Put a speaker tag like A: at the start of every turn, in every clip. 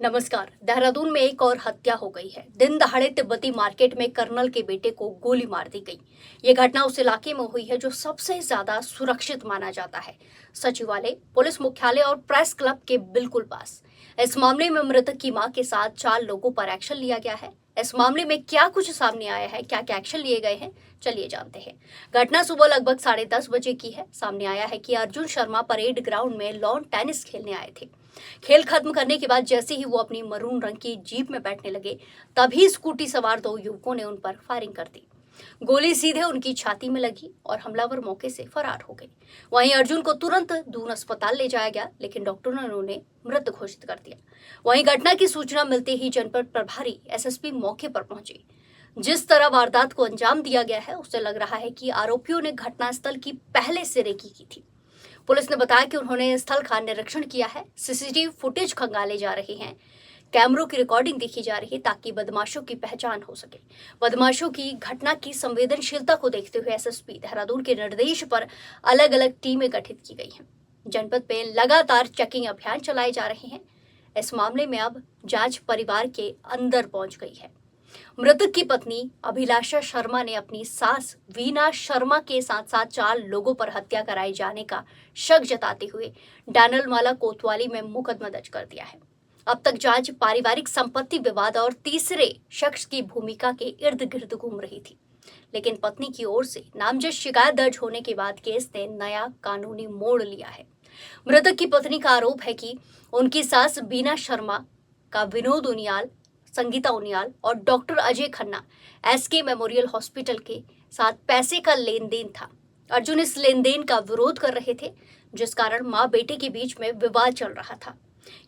A: नमस्कार। देहरादून में एक और हत्या हो गई है। दिन दहाड़े तिब्बती मार्केट में कर्नल के बेटे को गोली मार दी गई। ये घटना उस इलाके में हुई है जो सबसे ज्यादा सुरक्षित माना जाता है, सचिवालय, पुलिस मुख्यालय और प्रेस क्लब के बिल्कुल पास। इस मामले में मृतक की मां के साथ 4 लोगों पर एक्शन लिया गया है। इस मामले में क्या कुछ सामने आया है, क्या क्या एक्शन लिए गए हैं, चलिए जानते हैं। घटना सुबह लगभग 10:30 बजे की है। सामने आया है कि अर्जुन शर्मा परेड ग्राउंड में लॉन टेनिस खेलने आए थे। खेल खत्म करने के बाद जैसे ही वो अपनी मरून रंग की जीप में बैठने लगे, तभी स्कूटी सवार 2 युवकों ने उन पर फायरिंग कर दी। गोली सीधे उनकी छाती में लगी और हमलावर मौके से फरार हो गए। वहीं अर्जुन को तुरंत दून अस्पताल ले जाया गया, लेकिन डॉक्टरों ने उन्हें मृत घोषित कर दिया। वहीं घटना की सूचना मिलते ही जनपद प्रभारी एसएसपी मौके पर पहुंचे। जिस तरह वारदात को अंजाम दिया गया है, उससे लग रहा है कि आरोपियों ने घटनास्थल की पहले से रेकी की थी। पुलिस ने बताया कि उन्होंने स्थल का निरीक्षण किया है, सीसीटीवी फुटेज खंगाले जा रहे हैं, कैमरों की रिकॉर्डिंग देखी जा रही है ताकि बदमाशों की पहचान हो सके। बदमाशों की घटना की संवेदनशीलता को देखते हुए एसएसपी देहरादून के निर्देश पर अलग अलग टीमें गठित की गई हैं। जनपद में लगातार चेकिंग अभियान चलाए जा रहे हैं। इस मामले में अब जांच परिवार के अंदर पहुंच गई है। मृतक की पत्नी अभिलाषा शर्मा ने अपनी सास वीना शर्मा के साथ साथ 4 लोगों पर हत्या कराए जाने का शक जताते हुए डानलवाला कोतवाली में मुकदमा दर्ज कर दिया है। अब तक जांच पारिवारिक संपत्ति विवाद और तीसरे शख्स की भूमिका के इर्द गिर्द घूम रही थी, लेकिन पत्नी की ओर से नामजद शिकायत दर्ज होने के बाद केस ने नया कानूनी मोड़ लिया है। मृतक की पत्नी का आरोप है कि उनकी सास बीना शर्मा का विनोद उनियाल, संगीता उनियाल और doctor Ajay Khanna SK memorial hospital के साथ पैसे का लेन देन था। अर्जुन इस लेन देन का विरोध कर रहे थे, जिस कारण मां बेटे के बीच में विवाद चल रहा था।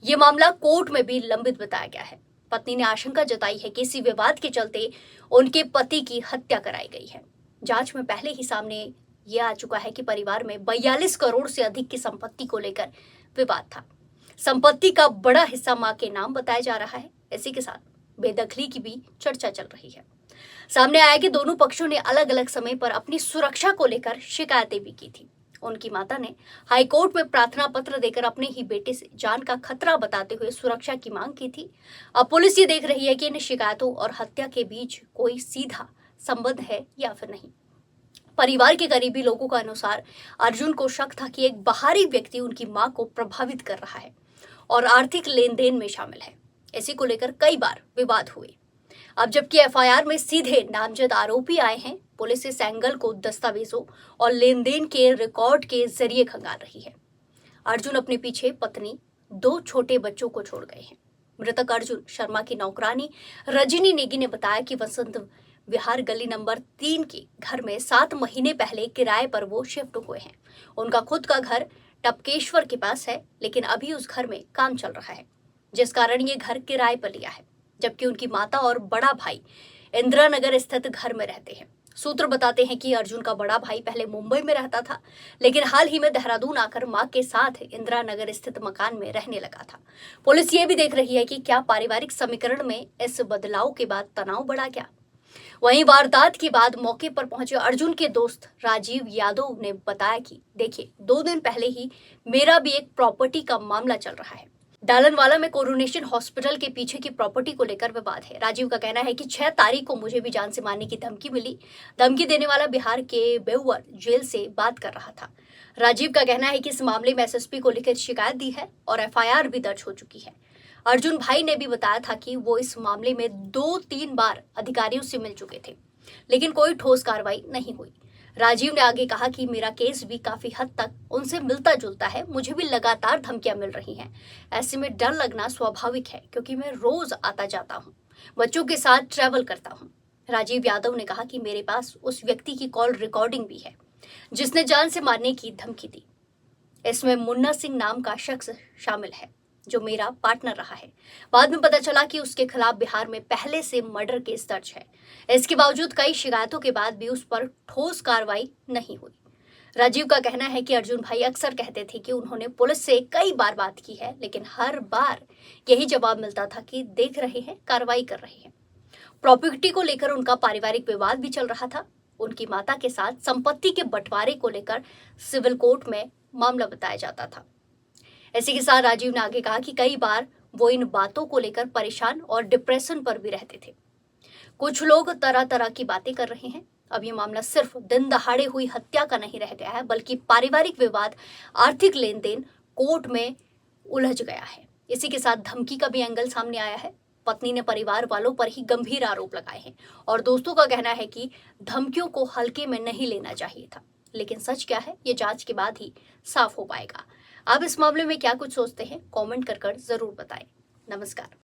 A: ये मामला कोर्ट में भी लंबित बताया गया है। पत्नी ने आशंका जताई है कि इसी विवाद के चलते उनके पति की हत्या कराई गई है। जांच में पहले ही सामने ये आ चुका है कि परिवार में 42 करोड़ से अधिक की संपत्ति को लेकर विवाद था। संपत्ति का बड़ा हिस्सा मां के नाम बताया जा रहा है। इसी के साथ बेदखली की भी चर्चा चल रही है। सामने आया कि दोनों पक्षों ने अलग अलग समय पर अपनी सुरक्षा को लेकर शिकायतें भी की थी। उनकी माता ने हाईकोर्ट में प्रार्थना पत्र देकर अपने ही बेटे से जान का खतरा बताते हुए सुरक्षा की मांग की थी। अब पुलिस ये देख रही है कि इन शिकायतों और हत्या के बीच कोई सीधा संबंध है या फिर नहीं। परिवार के करीबी लोगों का अनुसार अर्जुन को शक था कि एक बाहरी व्यक्ति उनकी मां को प्रभावित कर रहा है और आर्थिक लेन देन में शामिल है। इसी को लेकर कई बार विवाद हुए। अब जबकि एफआईआर में सीधे नामजद आरोपी आए हैं, पुलिस इस एंगल को दस्तावेजों और लेन देन के रिकॉर्ड के जरिए खंगाल रही है। अर्जुन अपने पीछे पत्नी, 2 छोटे बच्चों को छोड़ गए हैं। मृतक अर्जुन शर्मा की नौकरानी रजनी नेगी ने बताया कि वसंत विहार गली नंबर 3 के घर में 7 महीने पहले किराए पर वो शिफ्ट हुए हैं। उनका खुद का घर टपकेश्वर के पास है, लेकिन अभी उस घर में काम चल रहा है, जिस कारण ये घर किराए पर लिया है। जबकि उनकी माता और बड़ा भाई इंदिरा नगर स्थित घर में रहते हैं। सूत्र बताते हैं कि अर्जुन का बड़ा भाई पहले मुंबई में रहता था, लेकिन हाल ही में देहरादून आकर मां के साथ इंदिरा नगर स्थित मकान में रहने लगा था। पुलिस ये भी देख रही है कि क्या पारिवारिक समीकरण में इस बदलाव के बाद तनाव बढ़ा क्या। वहीं वारदात के बाद मौके पर पहुंचे अर्जुन के दोस्त राजीव यादव ने बताया कि देखिए, 2 दिन पहले ही मेरा भी एक प्रॉपर्टी का मामला चल रहा है। डालनवाला में कोरोनेशन हॉस्पिटल के पीछे की प्रॉपर्टी को लेकर विवाद है। राजीव का कहना है कि 6 तारीख को मुझे भी जान से मारने की धमकी मिली। धमकी देने वाला बिहार के बेउर जेल से बात कर रहा था। राजीव का कहना है कि इस मामले में एसएसपी को लिखित शिकायत दी है और एफआईआर भी दर्ज हो चुकी है। अर्जुन भाई ने भी बताया था कि वो इस मामले में 2-3 बार अधिकारियों से मिल चुके थे, लेकिन कोई ठोस कार्रवाई नहीं हुई। राजीव ने आगे कहा कि मेरा केस भी काफी हद तक उनसे मिलता जुलता है, मुझे भी लगातार धमकियां मिल रही हैं। ऐसे में डर लगना स्वाभाविक है, क्योंकि मैं रोज आता जाता हूं, बच्चों के साथ ट्रैवल करता हूं। राजीव यादव ने कहा कि मेरे पास उस व्यक्ति की कॉल रिकॉर्डिंग भी है जिसने जान से मारने की धमकी दी। इसमें मुन्ना सिंह नाम का शख्स शामिल है, जो मेरा पार्टनर रहा है। बाद में पता चला कि उसके खिलाफ बिहार में पहले से मर्डर केस दर्ज है। इसके बावजूद कई शिकायतों के बाद भी उस पर ठोस कार्रवाई नहीं हुई। राजीव का कहना है कि अर्जुन भाई अक्सर कहते थे कि उन्होंने पुलिस से कई बार बात की है, लेकिन हर बार यही जवाब मिलता था कि देख रहे हैं, कार्रवाई कर रहे हैं। प्रॉपर्टी को लेकर उनका पारिवारिक विवाद भी चल रहा था। उनकी माता के साथ संपत्ति के बंटवारे को लेकर सिविल कोर्ट में मामला बताया जाता था। इसी के साथ राजीव ने आगे कहा कि कई बार वो इन बातों को लेकर परेशान और डिप्रेशन पर भी रहते थे। कुछ लोग तरह तरह की बातें कर रहे हैं। अब ये मामला सिर्फ दिन दहाड़े हुई हत्या का नहीं रह गया है, बल्कि पारिवारिक विवाद, आर्थिक लेन देन कोर्ट में उलझ गया है। इसी के साथ धमकी का भी एंगल सामने आया है। पत्नी ने परिवार वालों पर ही गंभीर आरोप लगाए हैं और दोस्तों का कहना है कि धमकियों को हल्के में नहीं लेना चाहिए था। लेकिन सच क्या है, ये जांच के बाद ही साफ हो पाएगा। आप इस मामले में क्या कुछ सोचते हैं, कमेंट कर जरूर बताएं। नमस्कार।